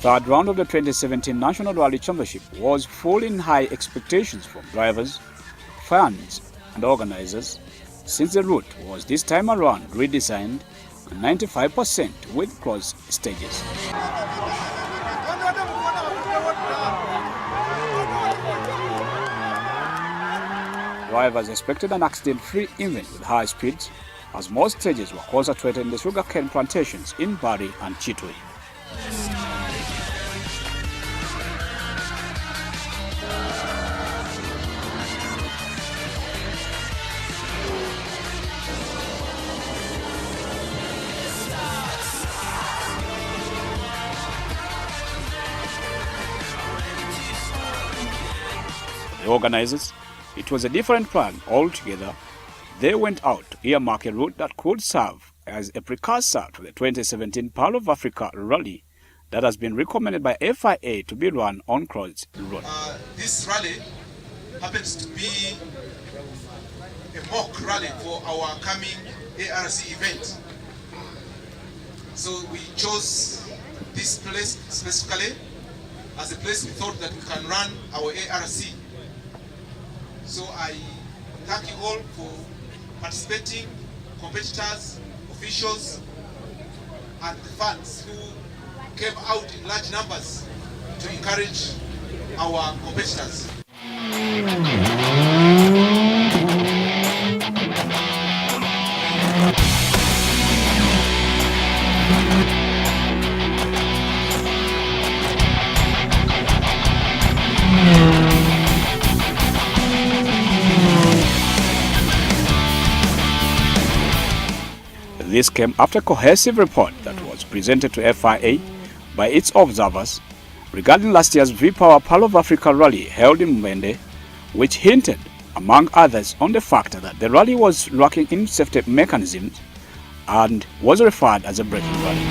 The third round of the 2017 National Rally Championship was full in high expectations from drivers, fans and organizers, since the route was this time around redesigned 95% with cross stages. Drivers expected an accident-free event with high speeds, as most stages were concentrated in the sugarcane plantations in Bari and Chitwe. The organizers, it was a different plan altogether. They went out to earmark a route that could serve as a precursor to the 2017 Pearl of Africa Rally that has been recommended by FIA to be run on Cross Road. This rally happens to be a mock rally for our coming ARC event. So we chose this place specifically as a place we thought that we can run our ARC. So I thank you all for participating, competitors, officials, and the fans who came out in large numbers to encourage our competitors. This came after a cohesive report that was presented to FIA by its observers regarding last year's V-Power Pearl of Africa rally held in Mwende, which hinted, among others, on the fact that the rally was lacking in safety mechanisms and was referred as a braking rally.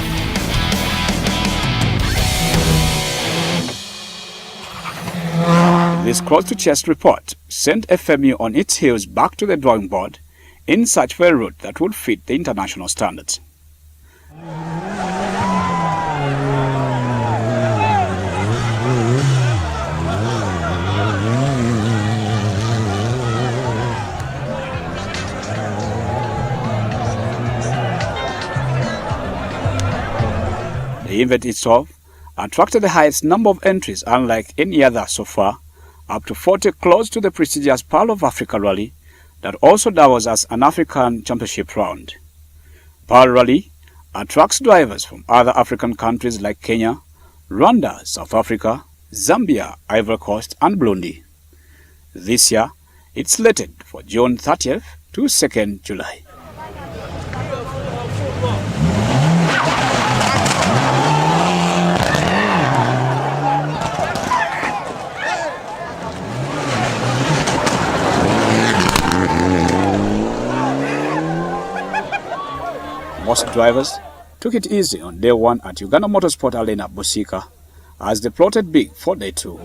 This close-to-chest report sent FMU on its heels back to the drawing board in search for a route that would fit the international standards. The event itself attracted the highest number of entries unlike any other so far, up to 40, close to the prestigious Pearl of Africa rally that also doubles as an African Championship round. Pearl Rally attracts drivers from other African countries like Kenya, Rwanda, South Africa, Zambia, Ivory Coast and Burundi. This year, it's slated for June 30th to 2nd July. Most drivers took it easy on day one at Uganda Motorsport Arena, Busika, as they plotted big for day two.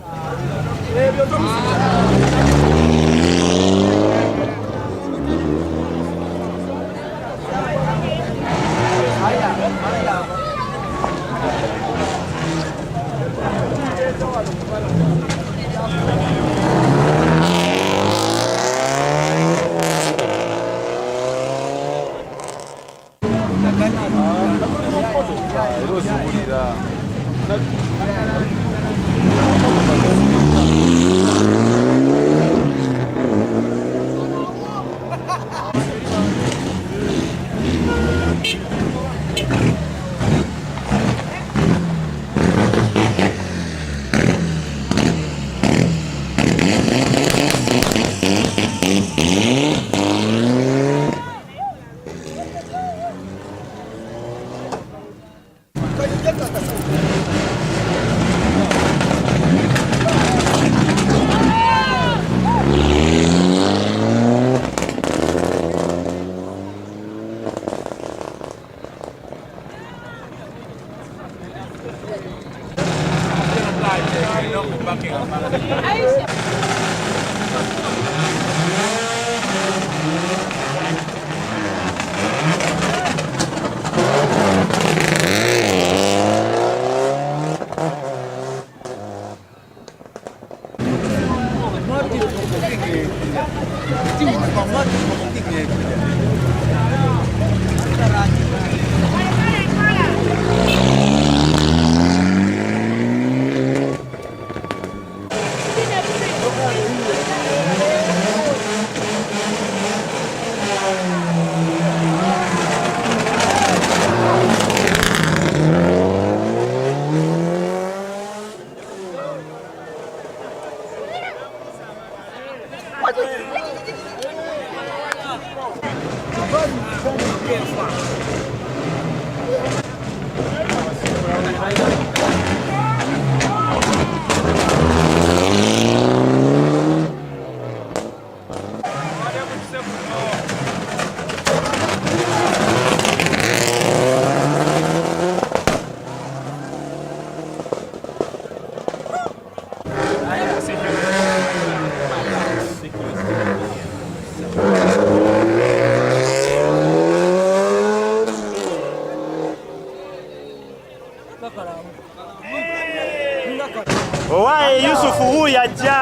Owaye Yusufu huyu ajja.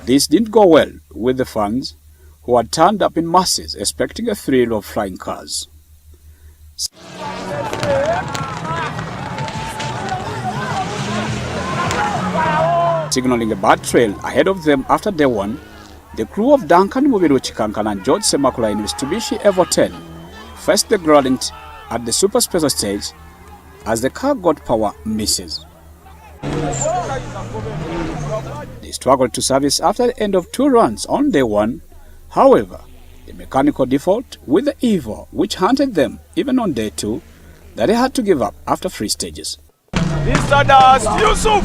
This didn't go well with the fans, who had turned up in masses expecting a thrill of flying cars. Signaling a bad trail ahead of them after day one, the crew of Duncan Mubiru Chikankan and George Semakula in Mitsubishi Evo 10 faced the Gradient at the super special stage as the car got power misses. They struggled to service after the end of 2 runs on day one. However, the mechanical default with the Evo, which hunted them even on day 2, that they had to give up after 3 stages. Mr. Das Yusuf!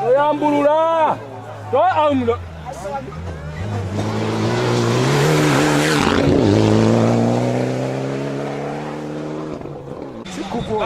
Oyambulula. Toa amlo. Sikupo.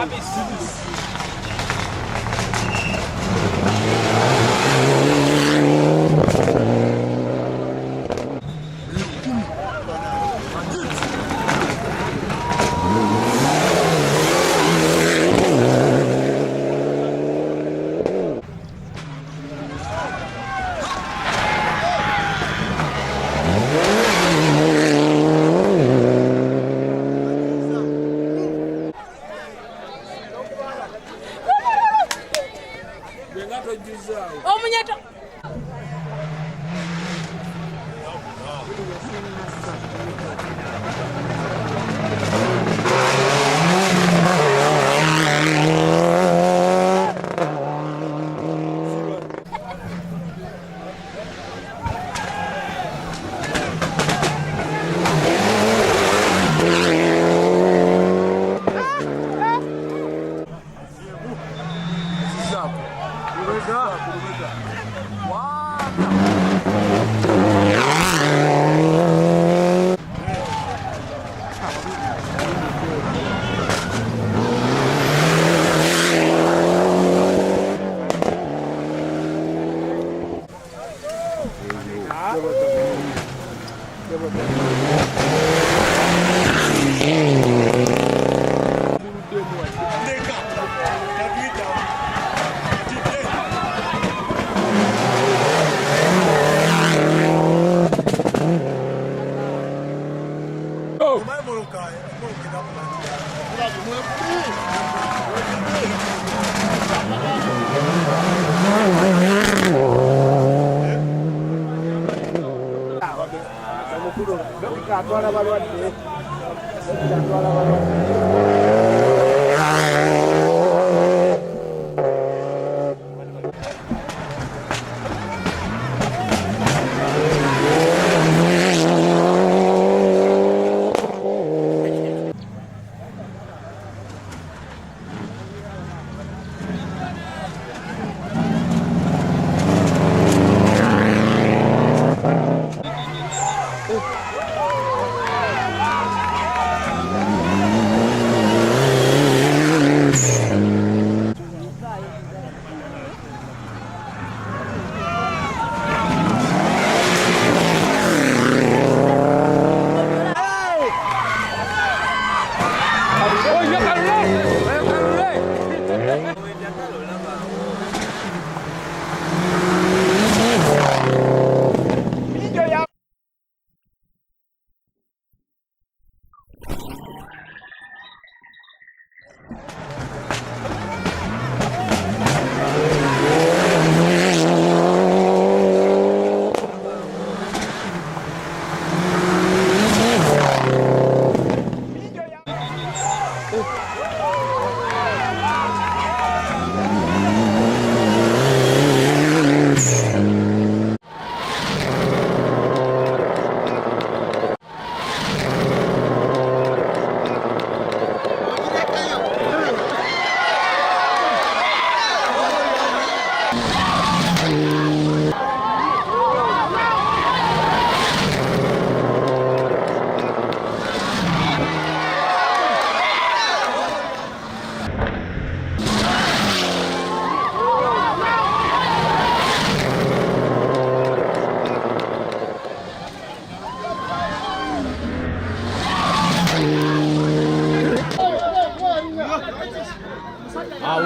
Omunyato.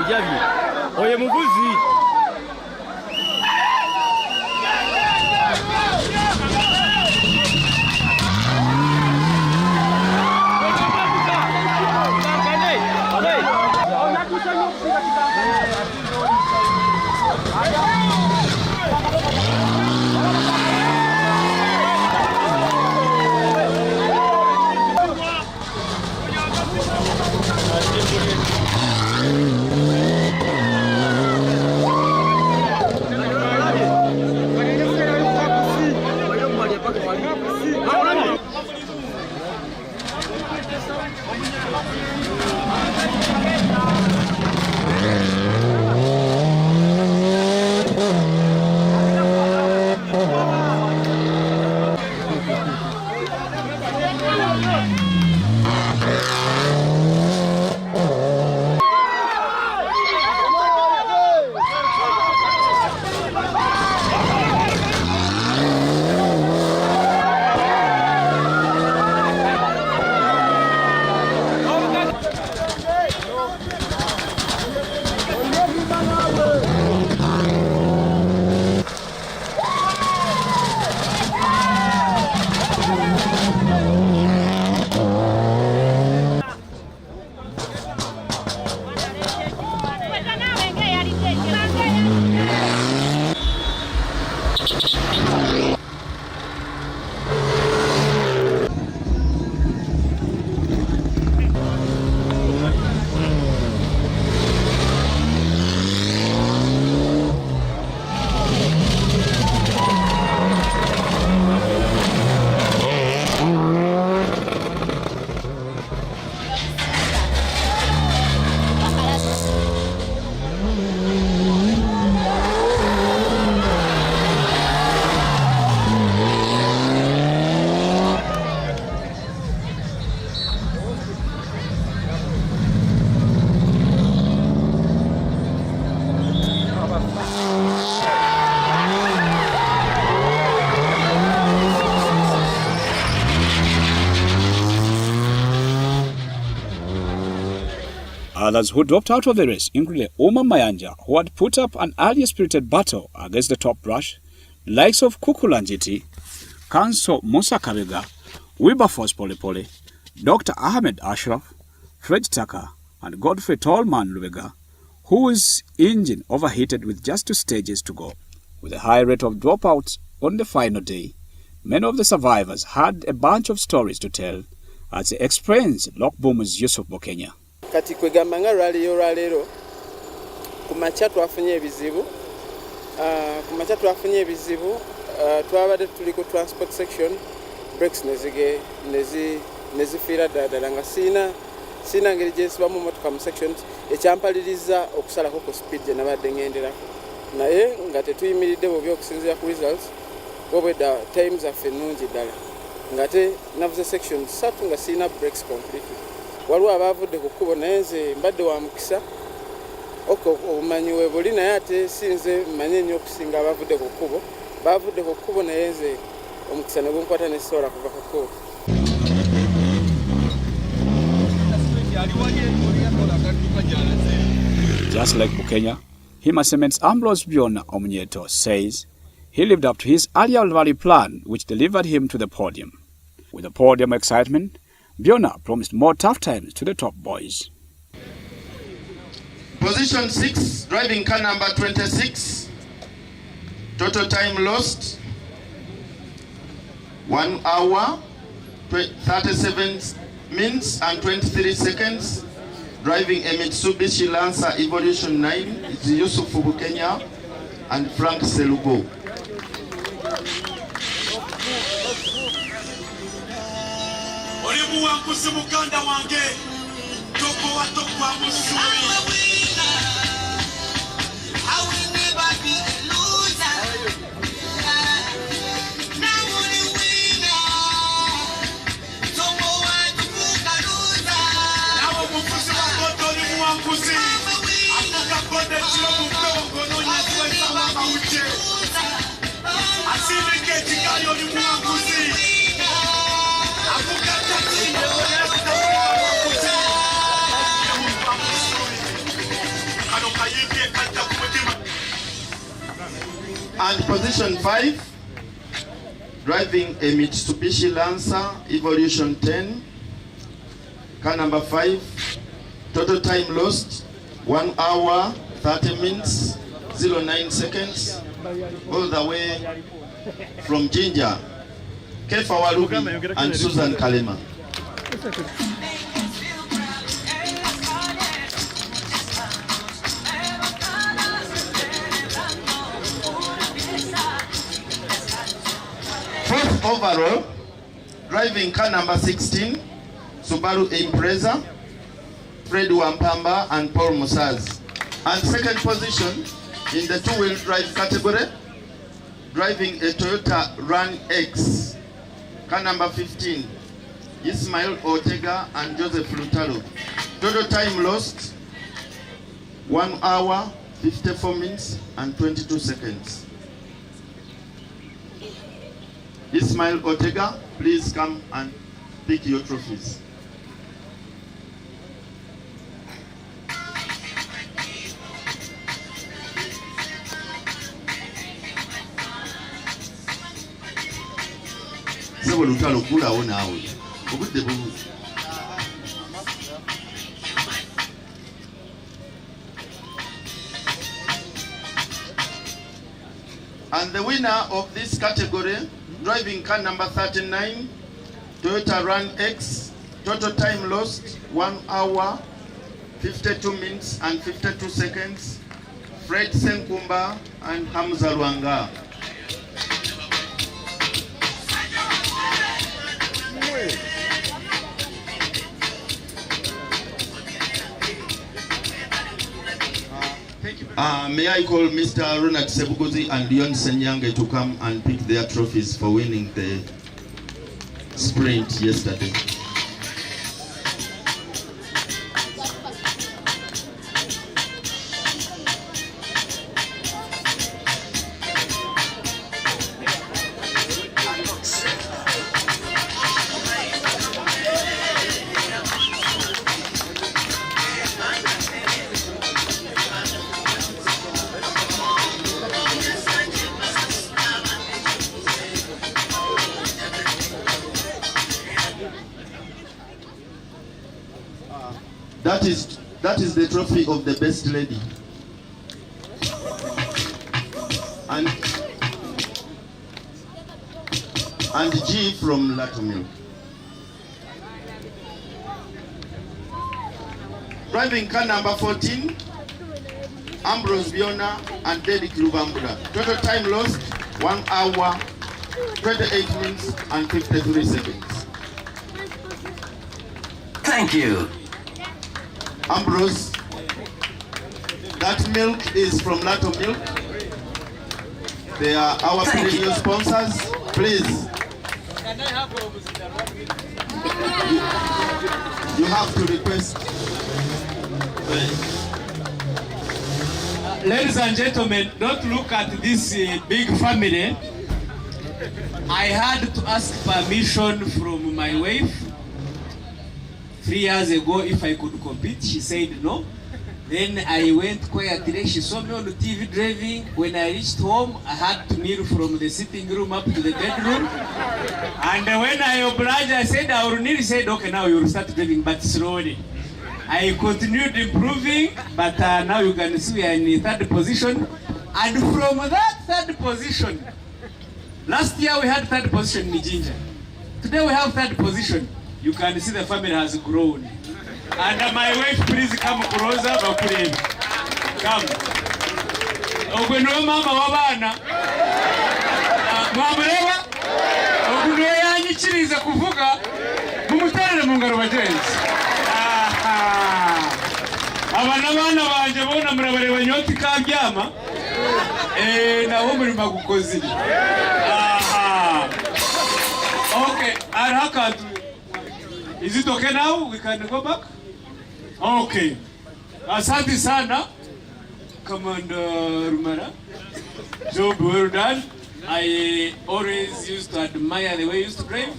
Ujavi. Oye muguzi. Others who dropped out of the race included Uma Mayanja, who had put up an early spirited battle against the top brush, the likes of Kukulanjiti, Kanso Musa Kabega, Wilberforce Polepole, Dr. Ahmed Ashraf, Fred Tucker, and Godfrey Tallman Lubega, whose engine overheated with just 2 stages to go. With a high rate of dropouts on the final day, many of the survivors had a bunch of stories to tell as they experienced Lokbum's Yusuf Bokenya. Kati kwegamba nga lwaleero kumakya twafunye ebizibu twabadde tuli ku transport section brakes nezifiira ddala nga siina ngeri gyesibamu motoka mu section ekyampaliriza okusalako ku speed gye nabadde ngenderako naye nga tetuyimiridde bobi okusinziira ku results wabwedda time zaffe ennungi ddala nga te navuze section 3 nga siina brakes completely. Waliwo abavudde ku kkubo naye nze mbadde wa mukisa obumanyi we buli naye ate sinze manye nnyo okusinga abavudde ku kkubo bavudde ku kkubo naye nze omukisa ne gunkwata ne sisobola kuva ku kkubo. Just like Bukenya, Hima Cement's Ambrose Biona Omunyeto says he lived up to his earlier rally plan, which delivered him to the podium. With the podium excitement, Biona promised more tough times to the top boys. Position 6, driving car number 26. Total time lost 1 hour, 37 minutes and 23 seconds. Driving a Mitsubishi Lancer Evolution 9 is Yusuf Bukenya and Frank Selugo. And position 5, driving a Mitsubishi Lancer Evolution 10, car number 5, total time lost 1 hour, 30 minutes, 09 seconds, all the way from Jinja, Kefa Walubi and Susan Kalema. Fourth overall, driving car number 16, Subaru Impreza, Fred Wampamba and Paul Musaz. And second position in the two-wheel drive category, driving a Toyota Run X, car number 15, Ismail Ortega and Joseph Lutalo. Total time lost, 1 hour, 54 minutes and 22 seconds. Ismail Ortega, please come and pick your trophies. Sebo Lutalo kula ona awe. Obudde bubu. And the winner of this category, driving car number 39, Toyota Run X, total time lost 1 hour, 52 minutes and 52 seconds, Fred Senkumba and Hamza Luanga. May I call Mr. Ronald Sebugozi and Leon Senyange to come and pick their trophies for winning the sprint yesterday. That is the trophy of the best lady. And G from Latomil. Driving car number 14, Ambrose Biona and Derek Lubambura. Total time lost 1 hour, 28 minutes and 53 seconds. Thank you. Ambrose, that milk is from Lato Milk. They are our perennial sponsors. Please. You have to request. Ladies and gentlemen, don't look at this big family. I had to ask permission from my wife 3 years ago if I could compete. She said no. Then I went quietly. She saw me on the TV driving. When I reached home, I had to kneel from the sitting room up to the bedroom. And when I obliged, I said I will kneel. She said, okay, now you will start driving, but slowly. I continued improving, but now you can see we are in the third position. And from that third position, last year we had third position in Jinja. Today we have third position. You can see the family has grown. And my wife, please come closer, Bakurem. Come. Ogweno mama wabana. Mwamureba. Ogweno yanyichiriza kuvuga. Mumutarire mu ngaro bagenzi. Abana bana banje bona murabareba nyoti kabyama. Naho muri magukozi. Okay, Arhakatu. Is it okay now? We can go back? Okay. Asante sana, Commander Rumara. Job well done. I always used to admire the way you used to drive,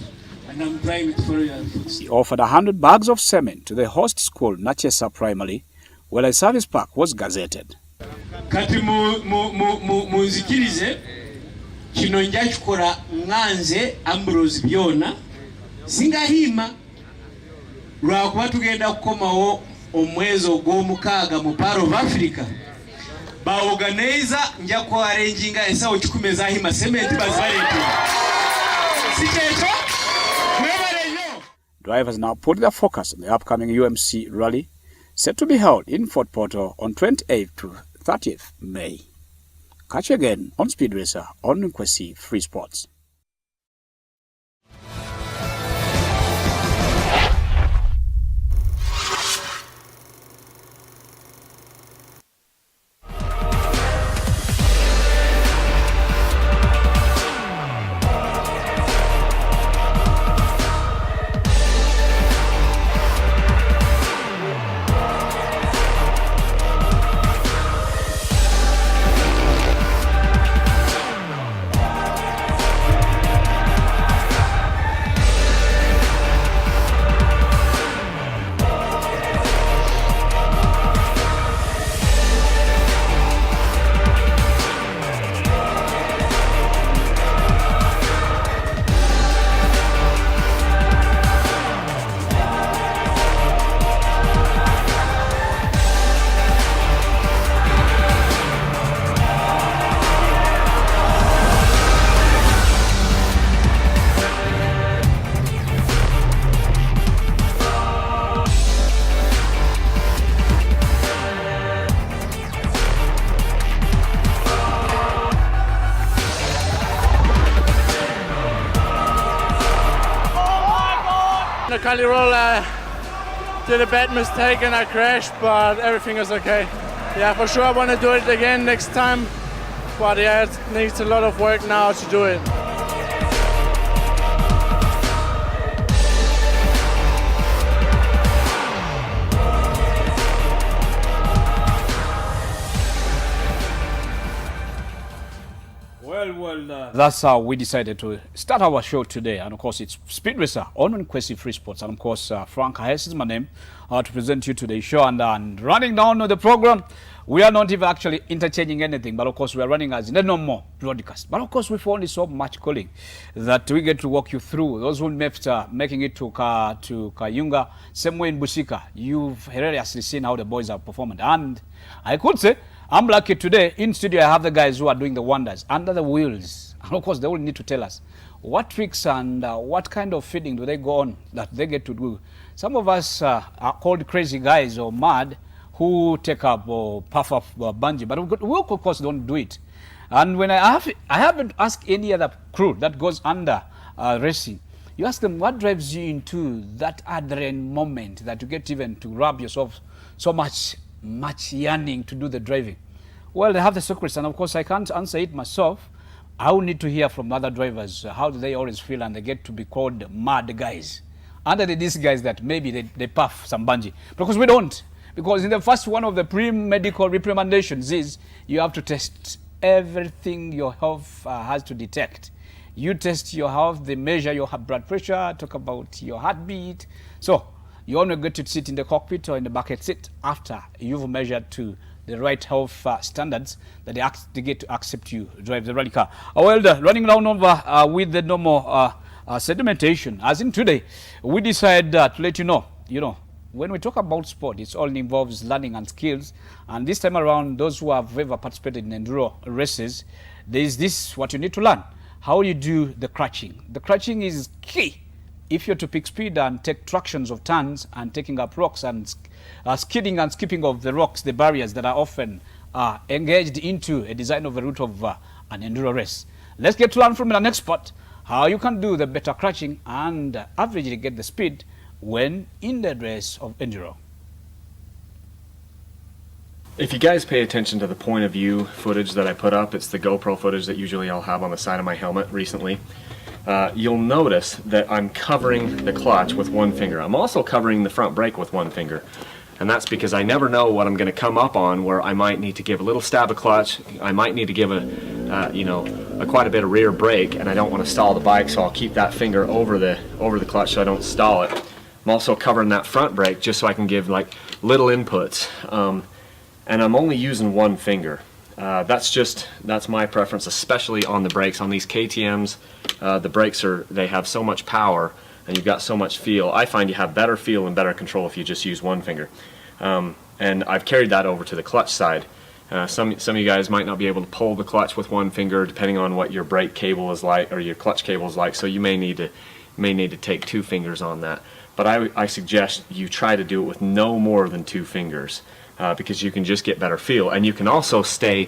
and I'm trying to follow your footsteps. He offered 100 bags of cement to the host school, Nachesa Primary, where a service park was gazetted. Kati munzikirize kino nja kikola nganze Ambrose Biona singahima lwakuba tugenda kukomawo omwezi ogw'omukaaga mu Part of Africa. Ba organizer nja ku arranging ensawo 10 ezahima cement bazaleeta. Sikeko mwebaleyo. Drivers now put their focus on the upcoming UMC rally, set to be held in Fort Portal on 28th to 30th May. Catch you again on Speed Racer on KWESE Free Sports. rally roll, did a bad mistake and I crashed, but everything is okay. Yeah, for sure I want to do it again next time, but yeah, it needs a lot of work now to do it. That's how we decided to start our show today. And of course, it's Speed Racer on KWESE Free Sports. And of course, Frank Hayes is my name to present you today's show. And running down the program, we are not even actually interchanging anything. But of course, we are running as no more broadcast. But of course, we've only so much calling that we get to walk you through. Those who left making it to Kayunga, same way in Bushika, you've hilariously seen how the boys are performing. And I could say, I'm lucky today. In studio, I have the guys who are doing the wonders under the wheels. And of course, they will need to tell us what tricks and what kind of feeding do they go on that they get to do. Some of us are called crazy guys or mad who take up or puff up bungee, but we of course don't do it. And when I haven't asked any other crew that goes under racing, you ask them what drives you into that adrenaline moment that you get even to rub yourself so much yearning to do the driving. Well, they have the secrets, and of course I can't answer it myself. I will need to hear from other drivers how do they always feel, and they get to be called mad guys. Under these guys that maybe they puff some bungee, because we don't. Because in the first one of the pre-medical recommendations is you have to test everything your health has to detect. You test your health, they measure your blood pressure, talk about your heartbeat. So you only get to sit in the cockpit or in the bucket seat after you've measured to the right health standards that they get to accept you drive the rally car. Well, running down over with the normal sedimentation, as in today, we decided to let you know, when we talk about sport, it all involves learning and skills. And this time around, those who have ever participated in enduro races, there is this, what you need to learn, how you do the crutching. The crutching is key if you're to pick speed and take tractions of turns and taking up rocks and skidding and skipping of the rocks, the barriers that are often engaged into a design of a route of an enduro race. Let's get to learn from an expert how you can do the better crutching and averagely get the speed when in the race of enduro. If you guys pay attention to the point of view footage that I put up, it's the GoPro footage that usually I'll have on the side of my helmet recently. You'll notice that I'm covering the clutch with one finger. I'm also covering the front brake with one finger. And that's because I never know what I'm going to come up on where I might need to give a little stab of clutch. I might need to give quite a bit of rear brake, and I don't want to stall the bike, so I'll keep that finger over the clutch so I don't stall it. I'm also covering that front brake just so I can give like little inputs. And I'm only using one finger. That's my preference, especially on the brakes. On these KTMs, the brakes they have so much power and you've got so much feel. I find you have better feel and better control if you just use one finger. And I've carried that over to the clutch side. Some of you guys might not be able to pull the clutch with one finger depending on what your brake cable is like or your clutch cable is like, so you may need to take two fingers on that. But I suggest you try to do it with no more than two fingers. Because you can just get better feel, and you can also stay,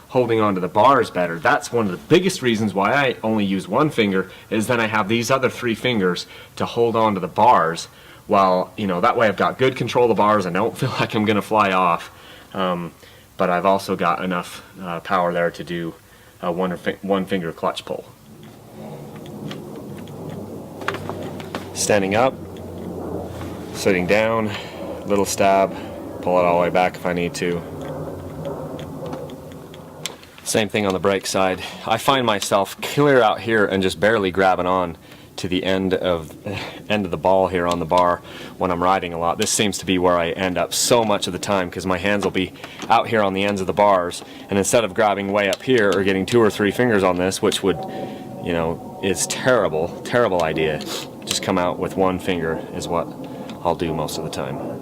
holding onto the bars better. That's one of the biggest reasons why I only use one finger, is then I have these other three fingers to hold onto the bars, while, that way I've got good control of the bars. I don't feel like I'm going to fly off, but I've also got enough power there to do one finger clutch pull. Standing up, sitting down, little stab, pull it all the way back if I need to. Same thing on the brake side. I find myself clear out here and just barely grabbing on to the end of the ball here on the bar when I'm riding a lot. This seems to be where I end up so much of the time, because my hands will be out here on the ends of the bars, and instead of grabbing way up here or getting 2 or 3 fingers on this, which would, is terrible idea, just come out with one finger is what I'll do most of the time.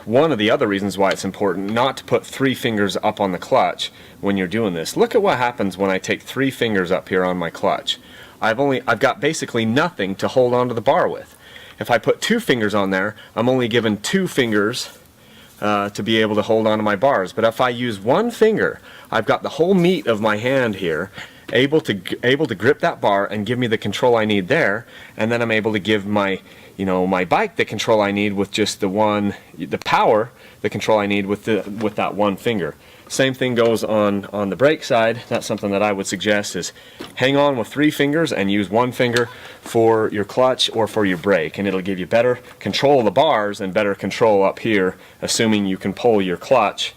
One of the other reasons why it's important not to put 3 fingers up on the clutch when you're doing this. Look at what happens when I take 3 fingers up here on my clutch. I've got basically nothing to hold onto the bar with. If I put 2 fingers on there, I'm only given 2 fingers to be able to hold onto my bars. But if I use one finger, I've got the whole meat of my hand here, able to grip that bar and give me the control I need there, and then I'm able to give my bike the control I need with just the control I need with that one finger. Same thing goes on the brake side. That's something that I would suggest, is hang on with 3 fingers and use one finger for your clutch or for your brake, and it'll give you better control of the bars and better control up here, assuming you can pull your clutch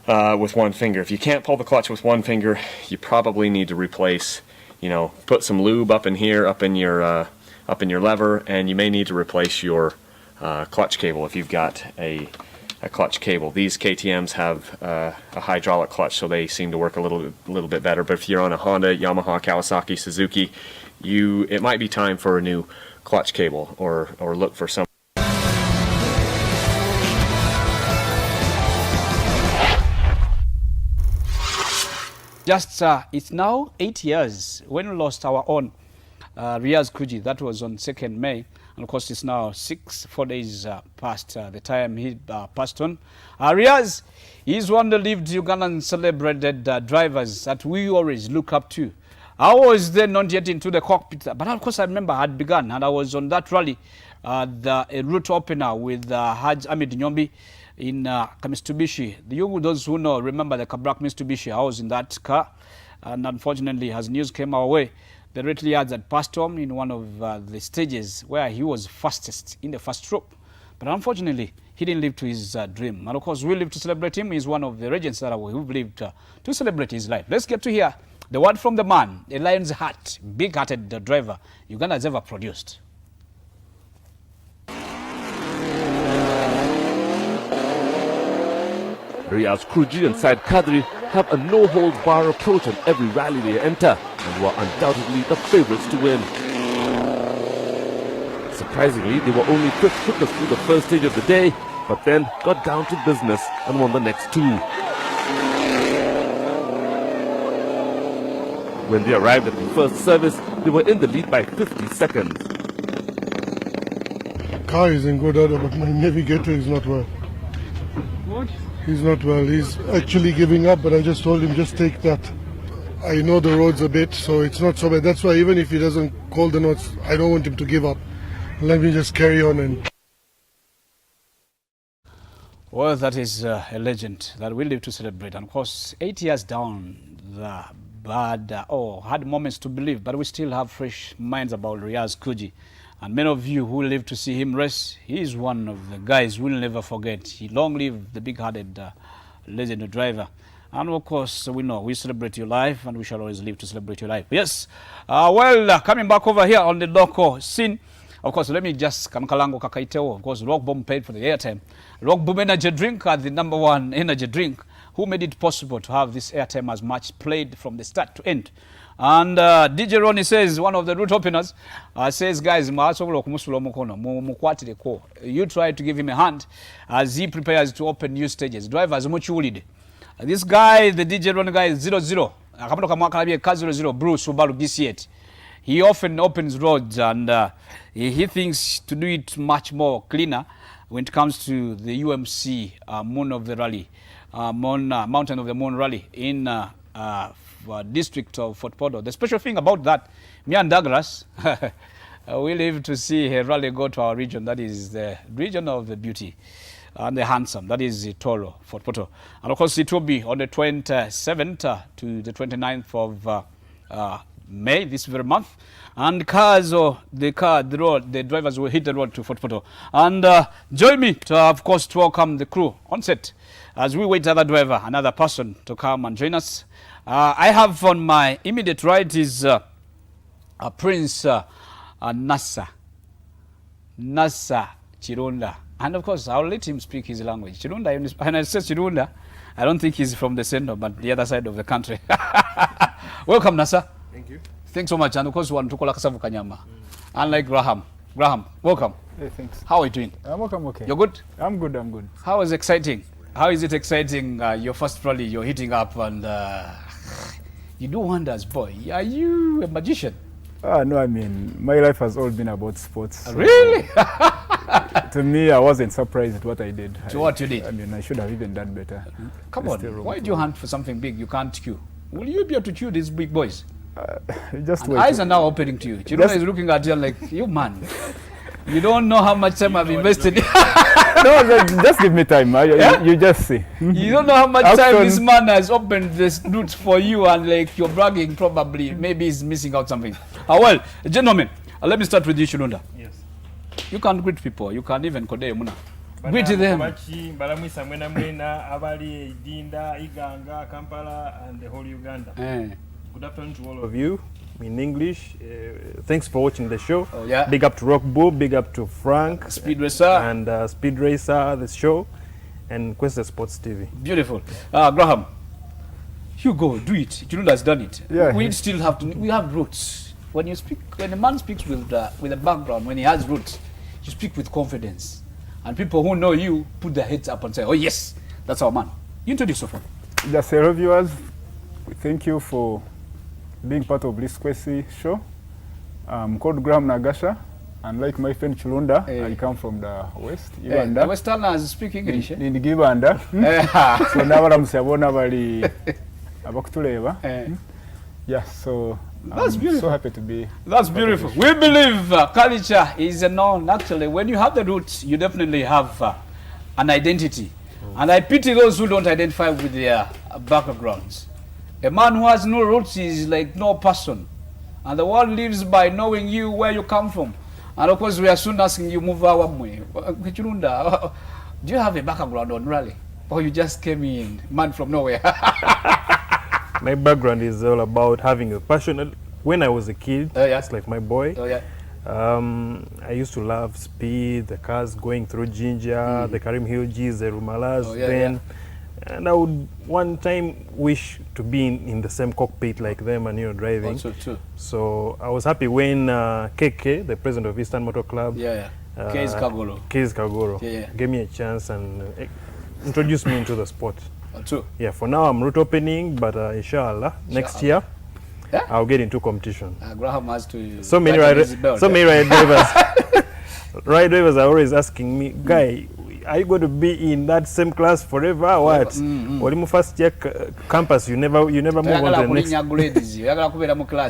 with one finger. If you can't pull the clutch with one finger, you probably need to replace, put some lube up in here, up in your lever, and you may need to replace your clutch cable if you've got a clutch cable. These KTMs have a hydraulic clutch, so they seem to work a little bit better. But if you're on a Honda, Yamaha, Kawasaki, Suzuki, it might be time for a new clutch cable, or look for some. It's now 8 years when we lost our own Riaz Kuji. That was on 2nd May. And of course, it's now 4 days past the time he passed on. Riaz is one of the lived Ugandan celebrated drivers that we always look up to. I was then not yet into the cockpit, but of course I remember I had begun, and I was on that rally, the route opener with Haj Ahmed Nyombi in Mitsubishi. Those who know remember the Kabrak Mitsubishi. I was in that car, and unfortunately, as news came our way, the Red Yards had passed on in one of the stages where he was fastest in the first rope. But unfortunately, he didn't live to his dream. And of course, we live to celebrate him. He's one of the legends that we've lived to celebrate his life. Let's get to hear the word from the man, a lion's heart, big-hearted driver Uganda has ever produced. Riaz Kuji and Said Kadri have a no-holds-bar approach on every rally they enter, and were undoubtedly the favourites to win. Surprisingly, they were only quick hitters through the first stage of the day, but then got down to business and won the next 2. When they arrived at the first service, they were in the lead by 50 seconds. Car is in good order, but my navigator is not well. What? He's not well. He's actually giving up, but I just told him, just take that. I know the roads a bit, so it's not so bad. That's why even if he doesn't call the notes, I don't want him to give up. Let me just carry on. And well, that is a legend that we live to celebrate. And of course, 8 years down the hard moments to believe, but we still have fresh minds about Riaz Kuji. And many of you who live to see him race, he is one of the guys we'll never forget. He long live the big-hearted legend driver. And of course, we know we celebrate your life, and we shall always live to celebrate your life. Yes, coming back over here on the local scene, of course, let me just Kamkalango Kakaiteo, of course, Rock Bomb paid for the airtime. Rock Bomb energy drink, the #1 energy drink, who made it possible to have this airtime as much played from the start to end. And DJ Ronnie says, one of the route openers, says, guys, you try to give him a hand as he prepares to open new stages. Drivers, this guy, the DJ Ronnie guy, is 00. 00 Bruce Subaru DC8. He often opens roads, and he thinks to do it much more cleaner when it comes to the UMC Moon of the Rally, Mountain of the Moon Rally in district of Fort Portal. The special thing about that, me and Douglas, we live to see a rally go to our region. That is the region of the beauty and the handsome. That is Toro, Fort Portal. And of course, it will be on the 27th to the 29th of May, this very month. And the drivers will hit the road to Fort Portal. And join me to, of course, to welcome the crew on set as we wait another driver, another person to come and join us. I have on my immediate right is Prince Nasa Chirunda. And of course, I'll let him speak his language. Chirunda, when I say Chirunda, I don't think he's from the center, but the other side of the country. Welcome, Nasa. Thank you. Thanks so much. And of course, one to Kasavu Kanyama. Unlike Graham. Graham, welcome. Hey, thanks. How are you doing? I'm okay. You're good? I'm good. How is exciting? How is it exciting? Your first rally, you're hitting up, and you do wonders, boy. Are you a magician? No, I mean, my life has all been about sports. So really? to me, I wasn't surprised at what I did. What you did? I mean, I should have even done better. Come on, why do you hunt for something big you can't cue? Will you be able to chew these big boys? Just And wait. eyes are now opening to you. Chirunda is looking at you like, you man, you don't know how much time I've invested. No, just give me time. You just see. You don't know how much time this man has opened this route for you, and like you're bragging probably. Maybe he's missing out something. Well, gentlemen, let me start with you, Chirunda. Yes. You can greet people. You can even kode muna. Greet them. Balamwisa mwena mwena abali Dinda, Iganga, Kampala and the whole Uganda. Good afternoon to all of you in English. Thanks for watching the show. Oh, yeah. Big up to Rock Bull, big up to Frank, Speed Racer, and Speed Racer, the show, and KWESE Sports TV. Beautiful. Graham, you go, do it. Chirunda has done it. Yeah. We still have to. We have roots. When you speak, when a man speaks with a background, when he has roots, you speak with confidence, and people who know you put their heads up and say, "Oh yes, that's our man." You introduce yourself. Just hello viewers, thank you for being part of this KWESE show. I'm called Graham Nagasha, and like my friend Chirunda, I come from the West, Uganda. The Westerners speak English. In Uganda. So now I'm saying abakutuleba. Yeah, so That's I'm beautiful. so happy to be. That's beautiful. We believe culture is a known. Actually, when you have the roots, you definitely have an identity. And I pity those who don't identify with their backgrounds. A man who has no roots is like no person. And the world lives by knowing you, where you come from. And of course, we are soon asking you, move our way. Chirunda, do you have a background on rally? Or you just came in, man from nowhere? My background is all about having a passion. When I was a kid, it's like my boy. I used to love speed, the cars going through Jinja, the Karim Hill G's, the Rumalas, and I would one time wish to be in the same cockpit like them and driving. Also too. So I was happy when KK, the president of Eastern Motor Club, KWESE Kagoro, gave me a chance and introduced me into the sport. True. Yeah, for now I'm route opening, but inshallah, next year I'll get into competition. Graham has to. So many ride drivers, ride drivers are always asking me, guy, are you going to be in that same class forever or what? When you first check campus, you never move on to the next.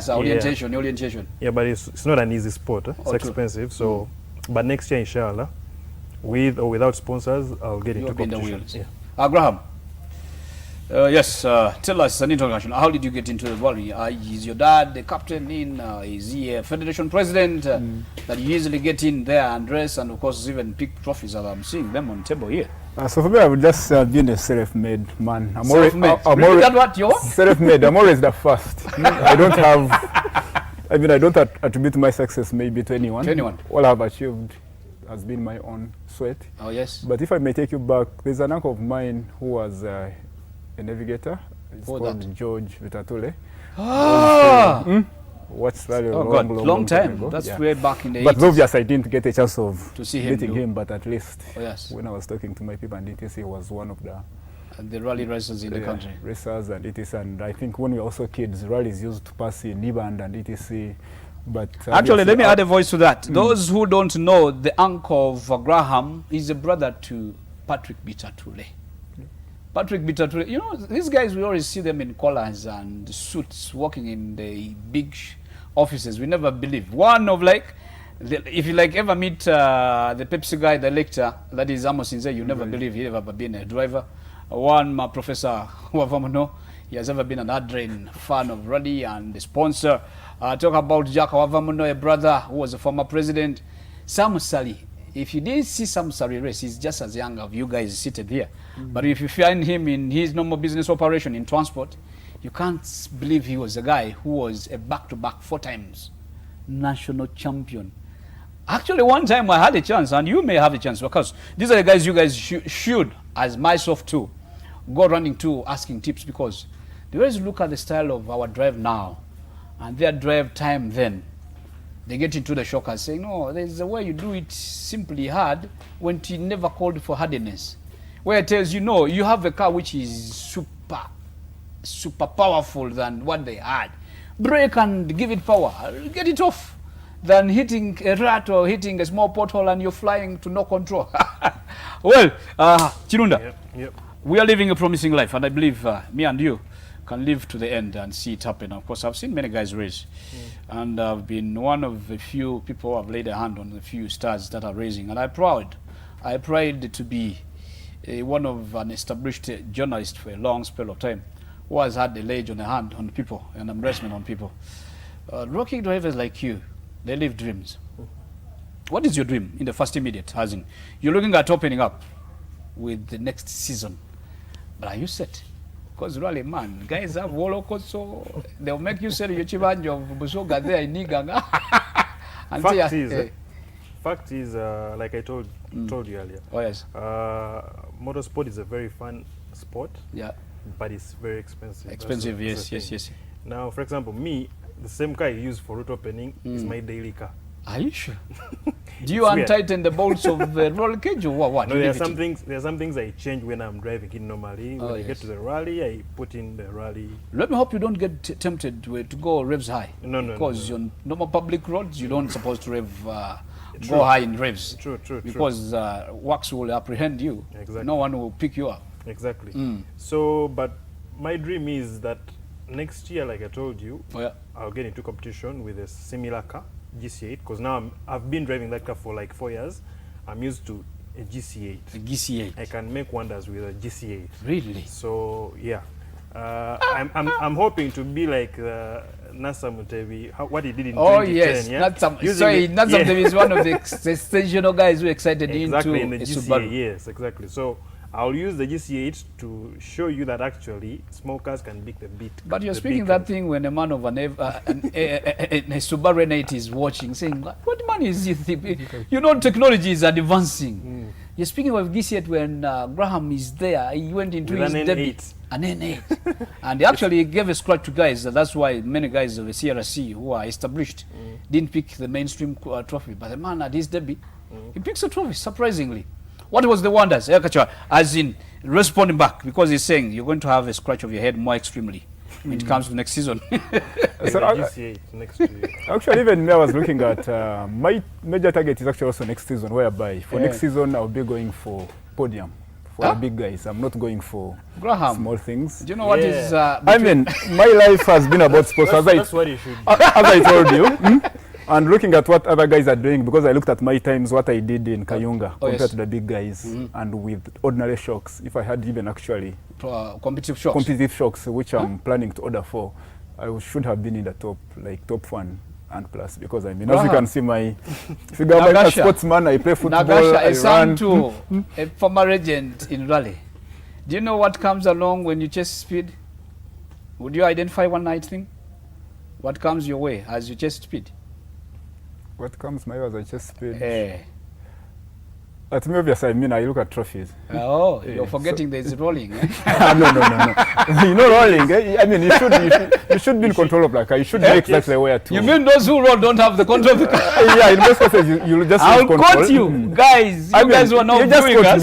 Orientation. Yeah, but it's not an easy sport. It's expensive. So, but next year, inshallah, with or without sponsors, I'll get into competition. Graham. Yes, tell us an introduction. How did you get into the volley? Is your dad the captain in? Is he a federation president that you easily get in there and dress and of course even pick trophies as I'm seeing them on table here? So for me, I would just been a self-made man. I'm self-made. always that what you are? Self-made. I'm always the first. I don't have. I mean, I don't attribute my success maybe to anyone. To anyone. All I've achieved has been my own sweat. Oh yes. But if I may take you back, there's an uncle of mine who was a navigator. It's called George Vitatule. What's that? Long time ago. That's way back in the 80s. But obviously I didn't get a chance of to see him meeting him, but at least when I was talking to my people and ETC, he was one of the rally racers in the country. Racers and ETC, and I think when we were also kids, rallies used to pass in Niband and ETC. But actually, let me add a voice to that. Those who don't know, the uncle of Graham is a brother to Patrick Bitatule. Patrick Bitatule, you know, these guys, we always see them in collars and suits working in the big offices. We never believe. One of if you ever meet the Pepsi guy, the lecturer, that is Amos Inze, you never believe he ever been a driver. One Professor Wavamono, he has ever been an Adrian fan of rally and the sponsor. Talk about Jack Wavamono, a brother who was a former president. Sam Sally. If you didn't see Sam Sari race, he's just as young as you guys seated here. But if you find him in his normal business operation in transport, you can't believe he was a guy who was a back-to-back 4 times national champion. Actually, one time I had a chance, and you may have a chance, because these are the guys you guys should, as myself too, go running to asking tips, because they always look at the style of our drive now and their drive time then. They get into the shockers saying, no, there's a way you do it simply hard when he never called for hardness. Where it tells you, no, you have a car which is super powerful than what they had. Brake and give it power, get it off, than hitting a rat or hitting a small pothole and you're flying to no control. Well, Chirunda, we are living a promising life, and I believe me and you, can live to the end and see it happen. Of course, I've seen many guys race, and I've been one of the few people who have laid a hand on the few stars that are racing, and I pride to be one of an established journalist for a long spell of time, who has had a ledge on a hand on people and embarrassment on people. Rookie drivers like you, they live dreams. What is your dream in the first immediate? As in, you're looking at opening up with the next season, but are you set? Because really, man, guys have Woloko, so they'll make you sell your chibanjo of Busoga there in Niganga. Fact is, like I told you earlier. Oh yes. Motorsport is a very fun sport. Yeah. But it's very expensive. Expensive, yes. Now, for example, me, the same car I use for route opening is my daily car. Are you sure? Do you untighten the bolts of the roll cage or what? No, there are some things I change when I'm driving it normally. When I get to the rally, I put in the rally. Let me hope you don't get tempted to go revs high. No. Because on normal public roads, you don't supposed to go high in revs. True. Because wax will apprehend you. Exactly. No one will pick you up. Exactly. So, but my dream is that next year, like I told you, I'll get into competition with a similar car, GC8, because now I've been driving that car for like 4 years. I'm used to a GC8. A GC8. I can make wonders with a GC8. Really? So yeah, I'm hoping to be like Nasa Mutebi, what he did in 2010. Oh yes, yeah? Nasa Mutebi is one of the sensational guys who excited exactly, into in the a GC8. Subaru. Yes, exactly. So I'll use the GC8 to show you that actually small cars can beat the beat. But you're speaking that thing when a man of a Subaru N8 is watching, saying, what man is he thinking? You know, technology is advancing. You're speaking of GC8 when Graham is there, he went into his debut. An N8. And he actually gave a scratch to guys. That's why many guys of the CRC who are established didn't pick the mainstream trophy. But the man at his debut, he picks a trophy, surprisingly. What was the wonders? As in responding back, because he's saying you're going to have a scratch of your head more extremely when it comes to next season. Actually, even me, I was looking at my major target is actually also next season, whereby for next season I'll be going for podium. For the big guys, I'm not going for small things. Do you know what is? I mean, my life has been about sports. That's what you should do. As I told you. And looking at what other guys are doing, because I looked at my times, what I did in Kayunga compared to the big guys, and with ordinary shocks, if I had even actually competitive shocks, which I'm planning to order for, I should have been in the top 1 and plus, because I mean, as you can see, my figure, I'm a sportsman, I play football, I run. To a former regent in rally. Do you know what comes along when you chase speed? Would you identify one night thing? What comes your way as you chase speed? What comes my way as I chase speed? At me, obviously, I mean, I look at trophies. Oh, you're forgetting there's rolling. No. You know, rolling. I mean, you should be in control of like, you should make that the way too. You mean those who roll don't have the control of the car? Yeah, in most cases, you just I'll quote you, guys. You guys were not doing us.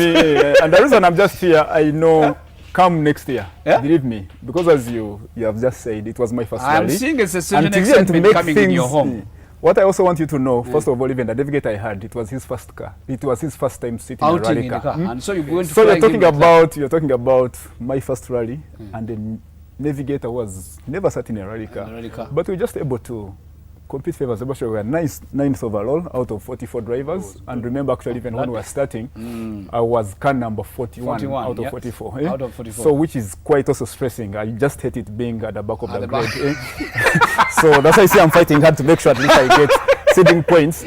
And the reason I'm just here, I know. Come next year, believe me, because as you have just said, it was my first rally. I'm seeing a certain excitement coming in your home. What I also want you to know, first of all, even the navigator I had, it was his first car. It was his first time sitting in a rally car. And so you're going to you're talking about my first rally, and the navigator was never sat in a rally car. But we were just able to compete favors. We were ninth overall out of 44 drivers. And remember, actually, even when we were starting, I was car number 41 out of 44. Out of 44. So, which is quite also stressing. I just hate it being at the back of the grid. So that's why I say I'm fighting hard to make sure at least I get seeding points.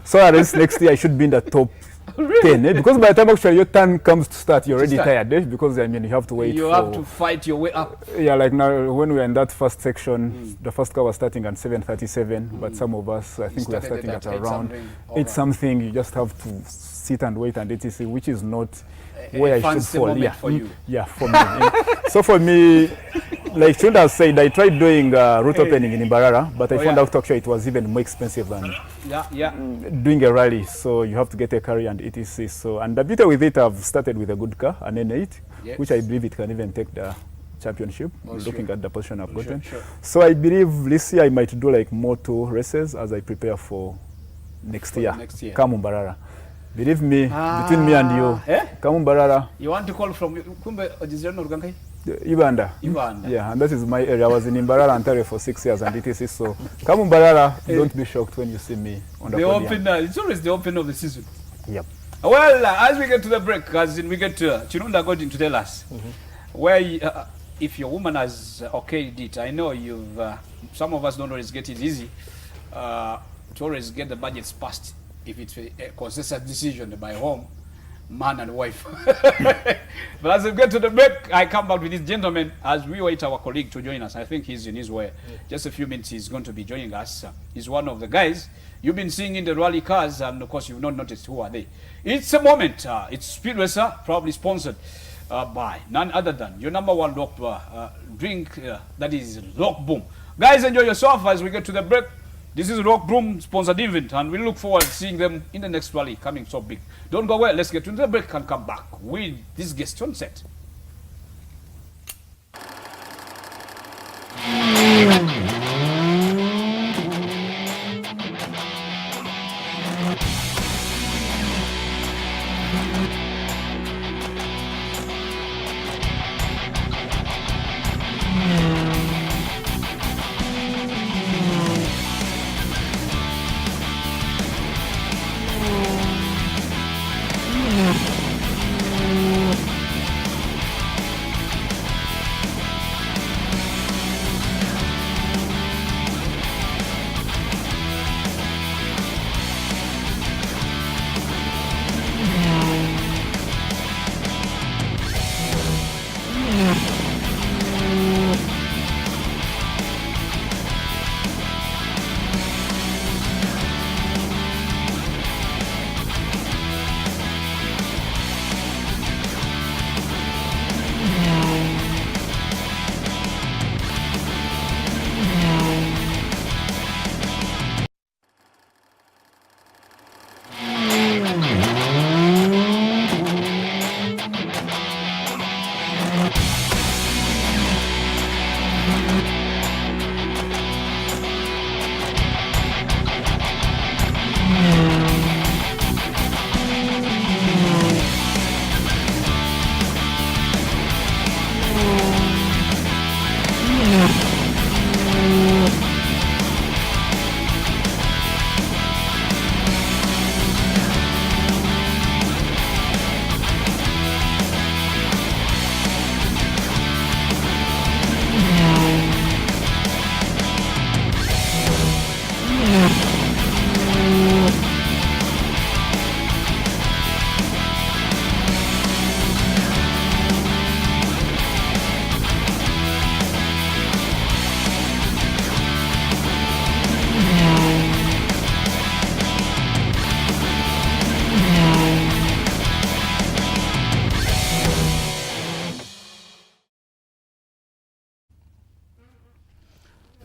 So at least next year I should be in the top 10. Because by the time actually your turn comes to start, you're already tired. Because I mean, you have to wait. You have to fight your way up. Yeah, like now when we were in that first section, the first car was starting at 7:37, but some of us, I think we are starting at around 8 something. You just have to sit and wait and etc., which is not where I should fall. Yeah, for you. Yeah, for me. So for me, like Chunda said, I tried doing route opening in Imbarara, but I found out actually it was even more expensive than doing a rally. So you have to get a carry and etc. So, and the beauty with it, I've started with a good car, an N8, which I believe it can even take the championship, looking at the position I've gotten. So I believe this year I might do like more 2 races as I prepare for next year. Kamumbarara. Believe me, between me and you, Kamumbarara. You want to call from Kumbe Ojizano Rugangai? Ibanda. Yeah, and that is my area. I was in Imbarara and Ntare for 6 years and etc. So come Imbarara, don't be shocked when you see me on the podium. It's always the opening of the season. Yep. Well, as we get to the break, we get to Chinunda going to tell us where if your woman has okayed it. I know you've some of us don't always get it easy to always get the budgets passed if it's a consensus decision by home, man and wife. But as we get to the break, I come back with this gentleman as we wait our colleague to join us. I think he's in his way. Just a few minutes, he's going to be joining us. He's one of the guys you've been seeing in the rally cars, and of course you've not noticed who are they. It's a moment. It's Speed Racer, probably sponsored by none other than your number one rock drink, that is Rock Boom. Guys, enjoy yourself as we get to the break. This is Rock Boom sponsored event, and we look forward to seeing them in the next rally coming so big. Don't go away. Let's get to the break and come back with this guest on set.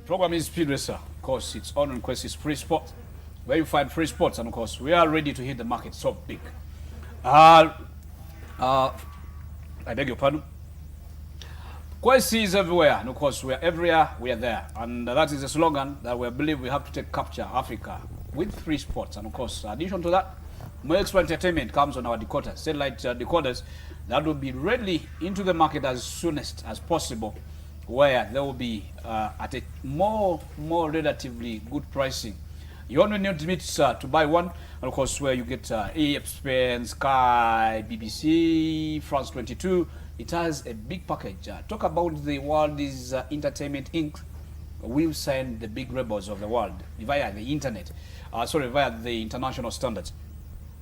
Program is Speed Racer. Of course, it's on KWESE free sport, where you find free sports, and of course, we are ready to hit the market so big. I beg your pardon. KWESE is everywhere, and of course, we are everywhere, we are there. And that is a slogan that we believe we have to take capture Africa with free sports. And of course, in addition to that, more extra entertainment comes on our decoders, satellite decoders that will be ready into the market as soonest as possible, where they will be at a more relatively good pricing. You only need to buy one, and of course where you get ESPN, Sky, BBC, France 22. It has a big package. Talk about the world is Entertainment Inc. We've signed the big rebels of the world via the internet, via the international standards.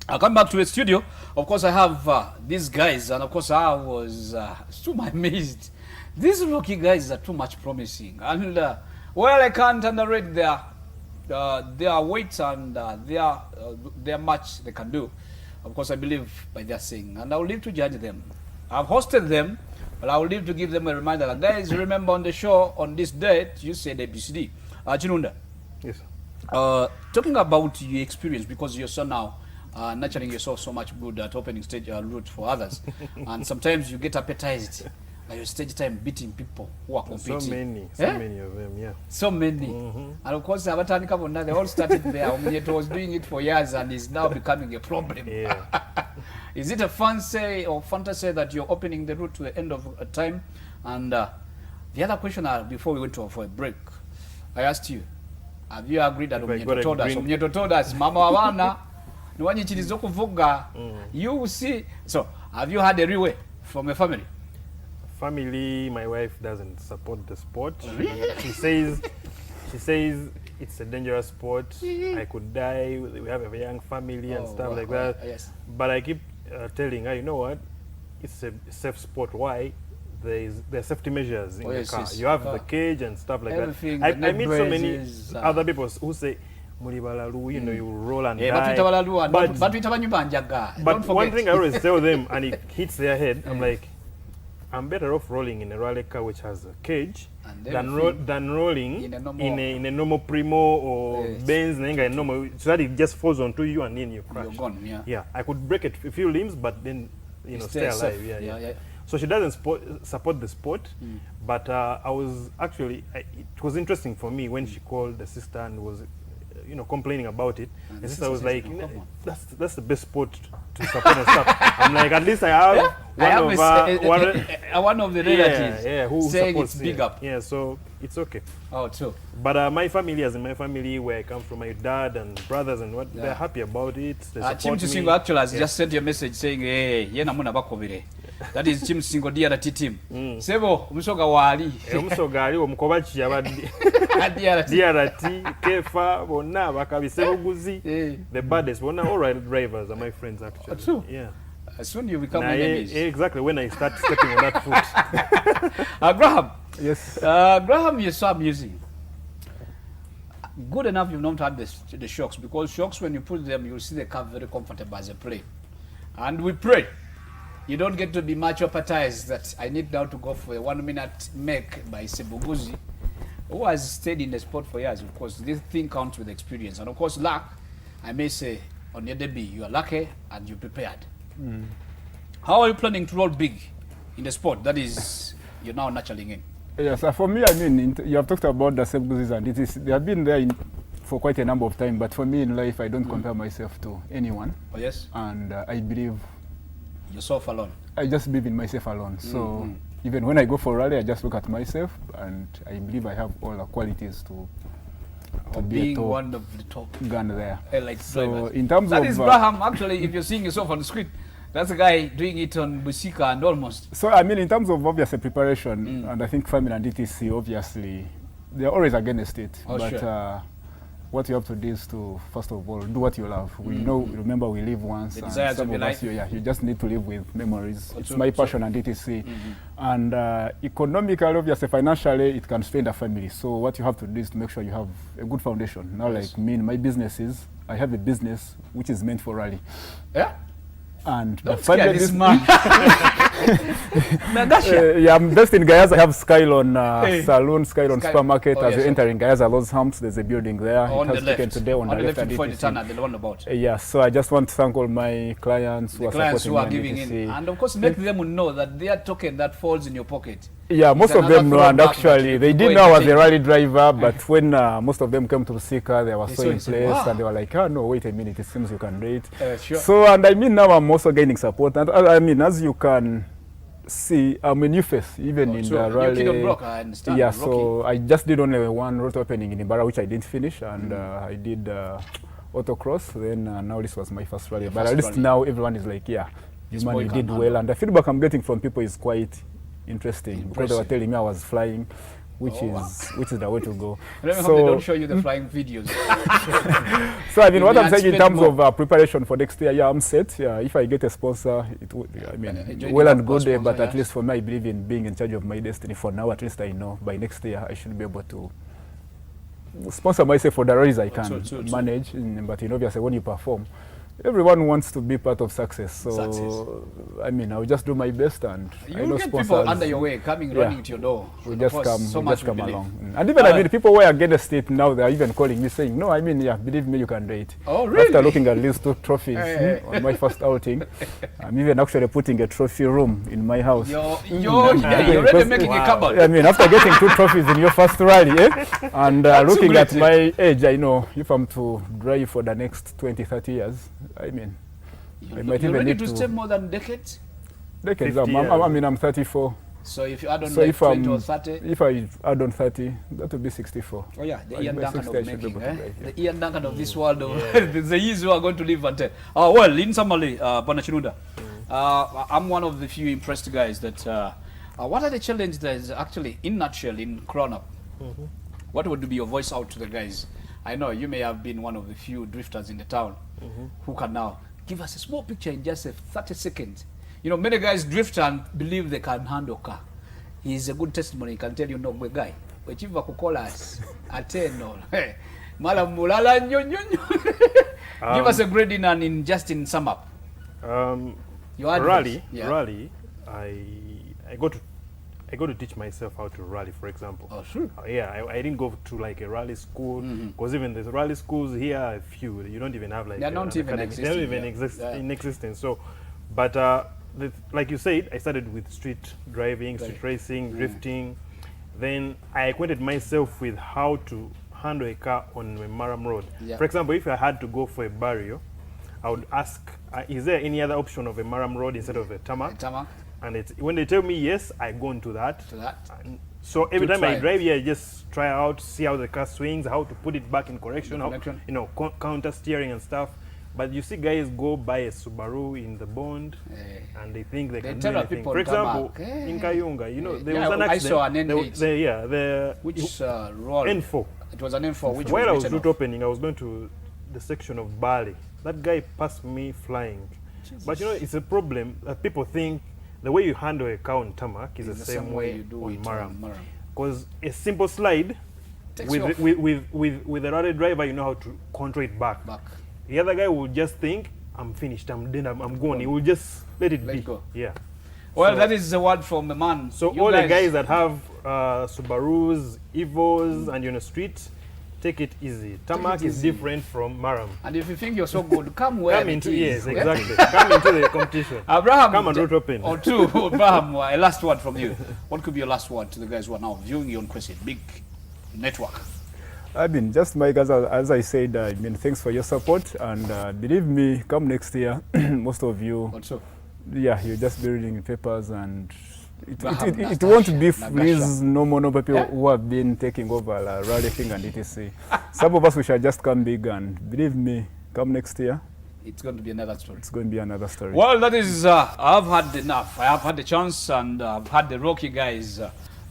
I'll come back to the studio. Of course, I have these guys, and of course I was so amazed. These rookie guys are too much promising, and well, I can't underrate their weight and their much they can do. Of course, I believe by their saying, and I will leave to judge them. I've hosted them, but I will leave to give them a reminder. Like, guys, remember on the show on this date, you said ABCD. Chinunda. Yes. Talking about your experience, because you're so now nurturing yourself so much good at opening stage route for others, and sometimes you get appetized by your stage time beating people who are competing. So many of them, yeah. So many. And of course, they all started there. It was doing it for years and is now becoming a problem. Yeah. Is it a fancy or fantasy that you're opening the route to the end of time And the other question before we went for a break, I asked you, have you agreed that Omnyeto told us, Mama Wana, Nwanyikiriza okuvuga. You see, so have you had a relay from a family? Family, my wife doesn't support the sport. Really? She says it's a dangerous sport. I could die. We have a young family and stuff like that. Yes. But I keep telling her, you know what? It's a safe sport. Why? There are safety measures in the car. Yes. You have the cage and stuff like everything, that. I meet so many other people who say, you know, you roll and die. But one thing I always tell them, and it hits their head, I'm like, I'm better off rolling in a rally car which has a cage than rolling in a normal Primo or Benz, normal, so that it just falls onto you and then you crash. You're gone, yeah, I could break a few limbs, but then stay alive. Yeah. So she doesn't support the sport, but I was actually, it was interesting for me when she called the sister and was, complaining about it. And the sister was like, that's the best sport to support and stuff. I'm like, at least I have one of the relatives who saying supports, it's big up. Yeah, so it's okay. Oh, true. But my family, as in my family where I come from, my dad and brothers and what, they're happy about it. They support me. Singo actually has just sent you a message saying, hey, yena muna bakobire. That is Chim Singo DRT team. Sebo, umusoga wali. Umusoga ali omukobachi yabadde. DRT, Kefa, bona bakabisebo guzi. The baddest, bona all right drivers are my friends actually. True. Yeah. As soon as you become enemies. Exactly, when I start stepping on that foot. Graham. Yes. Graham, you saw music. Good enough you've not had the shocks, because shocks, when you put them, you'll see the car very comfortable as a plane. And we pray you don't get to be much appetized that I need now to go for a 1 minute make by Sebuguzi, who has stayed in the sport for years. Of course, this thing counts with experience. And of course, luck, I may say, on your debut, you are lucky and you're prepared. How are you planning to roll big in the sport? That is, you're now nurturing in. Yes, for me, I mean, you have talked about the Sebuguzis, and they have been there for quite a number of time. But for me in life, I don't compare myself to anyone. Oh, yes? And I believe... Yourself alone? I just believe in myself alone. So even when I go for rally, I just look at myself, and I believe I have all the qualities to be a top one of the top gun there. Like so drivers. In terms that of... That is Graham, actually, if you're seeing yourself on the screen. That's a guy doing it on Busika and almost. So, I mean, in terms of obviously preparation, and I think family and DTC, obviously, they're always against it. Oh, but sure. What you have to do is to, first of all, do what you love. We know, remember, we live once. The and desires some of your us, life. you just need to live with memories. It's true, my passion and DTC. And economically, obviously, financially, it can strain the family. So what you have to do is to make sure you have a good foundation. Now, like me, my businesses, I have a business which is meant for rally. Yeah? And don't scare this man. Yeah, I'm based in Gayaza. I have Skylon Saloon, Skylon Supermarket. As you enter in Gayaza, Los Humps, there's a building there. On it has the left. Today on the left before the turn at the roundabout. Yeah, so I just want to thank all my clients who are giving in. And of course, make them know that their token that falls in your pocket. Yeah, most of them know, and actually they didn't know I was a rally driver, but when most of them came to Sika, they were so impressed, and they were like, oh no, wait a minute, it seems you can do it. Sure. So, and I mean, now I'm also gaining support, and I mean, as you can see, I'm a new face, even in the rally. Block, I understand. Yeah, so I just did only one road opening in Ibarra, which I didn't finish, and I did autocross, then now this was my first rally. But at least now everyone is like, yeah, this man, you did well, and the feedback I'm getting from people is quite interesting, because they were telling me I was flying, which is the way to go. So they don't show you the flying videos. So I mean, what I'm saying in terms of preparation for next year, yeah, I'm set. Yeah, if I get a sponsor, it would, I mean, well and good. But at least for me, I believe in being in charge of my destiny. For now, at least I know by next year I should be able to sponsor myself for the rallies I can manage. But obviously, when you perform, everyone wants to be part of success. So, I mean, I'll just do my best, and you will get people under your way coming running to your door. We just come along. And even I mean, people who are against it now, they are even calling me saying, no, I mean, yeah, believe me, you can do it. Oh, really? After looking at these 2 trophies on my first outing, I'm even actually putting a trophy room in my house. You're already making a cupboard. I mean, after getting 2 trophies in your first rally, and looking at my age, I know if I'm to drive for the next 20, 30 years, I mean, I might you're even ready need to stay more than decades? Decades. I mean, I'm 34. So if you add on So like if 20 or 30? If I add on 30, that would be 64. Oh yeah, the By Ian Duncan 60 I of should be making, able to drive, yeah. The Ian Duncan of this world. The years who are going to live and tell. Well, in summary, Panachinunda, I'm one of the few impressed guys that, what are the challenges that is actually, in nutshell, in Cronup? What would be your voice out to the guys? I know you may have been one of the few drifters in the town who can now give us a small picture in just 30 seconds. You know, many guys drift and believe they can handle car. He's a good testimony. He can tell you, no, guy. Give us a grading and in just in sum up. Rally, I got to teach myself how to rally, for example. Oh, sure. I didn't go to like a rally school, because even the rally schools here are few. You don't even have like they're not even existing. They don't even exist in existence. So, but like you said, I started with street driving, street racing, drifting. Then I acquainted myself with how to handle a car on a Maram road. For example, if I had to go for a barrier, I would ask, is there any other option of a Maram road instead of a tarmac? And when they tell me yes, I go into that. And so every time I drive here, I just try out, see how the car swings, how to put it back in correction, how, you know, counter steering and stuff. But you see guys go buy a Subaru in the bond and they think they can do anything. For example, in Kayunga, you know, there was an accident. I saw an N8. Which road? N4. It was an N4. Which while I was route opening, I was going to the section of Bali. That guy passed me flying. Jesus. But you know, it's a problem that people think the way you handle a car on tarmac is the same way you do on Maram. Because a simple slide, with a rally driver, you know how to control it back. The other guy will just think, I'm finished, I'm done, I'm gone. He will just let it be. Go. Yeah. Well, so, that is the word from the man. So all the guys that have Subarus, Evos, and you're on the street, take it easy. Tarmac is different from Maram. And if you think you're so good, come where come into yes, exactly. Come into the competition. Abraham, come and route open. Or two, Abraham, a last word from you. What could be your last word to the guys who are now viewing you on KWESE, big network? I mean, just Mike, as I said, I mean, thanks for your support, and believe me, come next year, most of you, also, yeah, you'll just be reading papers, and it won't be these normal people who have been taking over rally thing and etc. Some of us, we shall just come big, and believe me, come next year, it's going to be another story. It's going to be another story. Well, that is, I've had enough. I have had the chance, and I've had the Rocky guys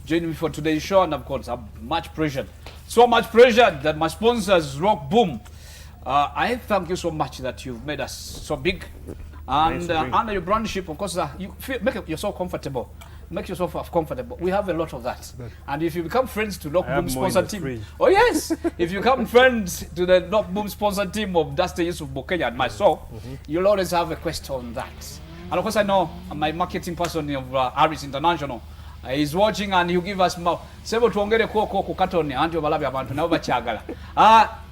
join me for today's show, and of course, I'm much pressured. So much pressure that my sponsors, Rock Boom, I thank you so much that you've made us so big. And under your brandship, of course, you make yourself comfortable. Make yourself comfortable. We have a lot of that. And if you become friends to Rock Boom sponsor team, oh yes, if you become friends to the Rock Boom sponsor team of Dusty Yusuf Bokenya and myself, you'll always have a quest on that. And of course, I know my marketing person of Aris International. He's watching and he'll give us more.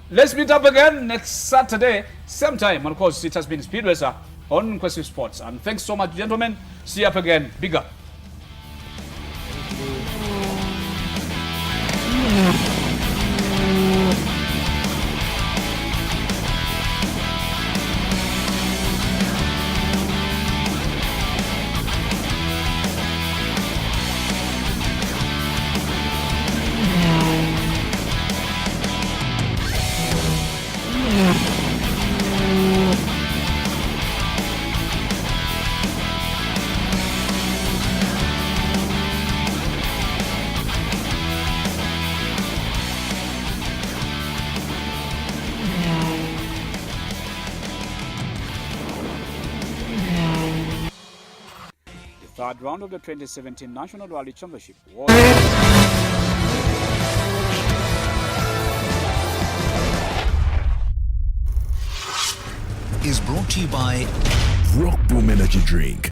Let's meet up again next Saturday, same time. And of course, it has been Speed Racer on KWESE Sports. And thanks so much, gentlemen. See you up again. Big up. Third round of the 2017 National Rally Championship is brought to you by Rock Boom Energy Drink.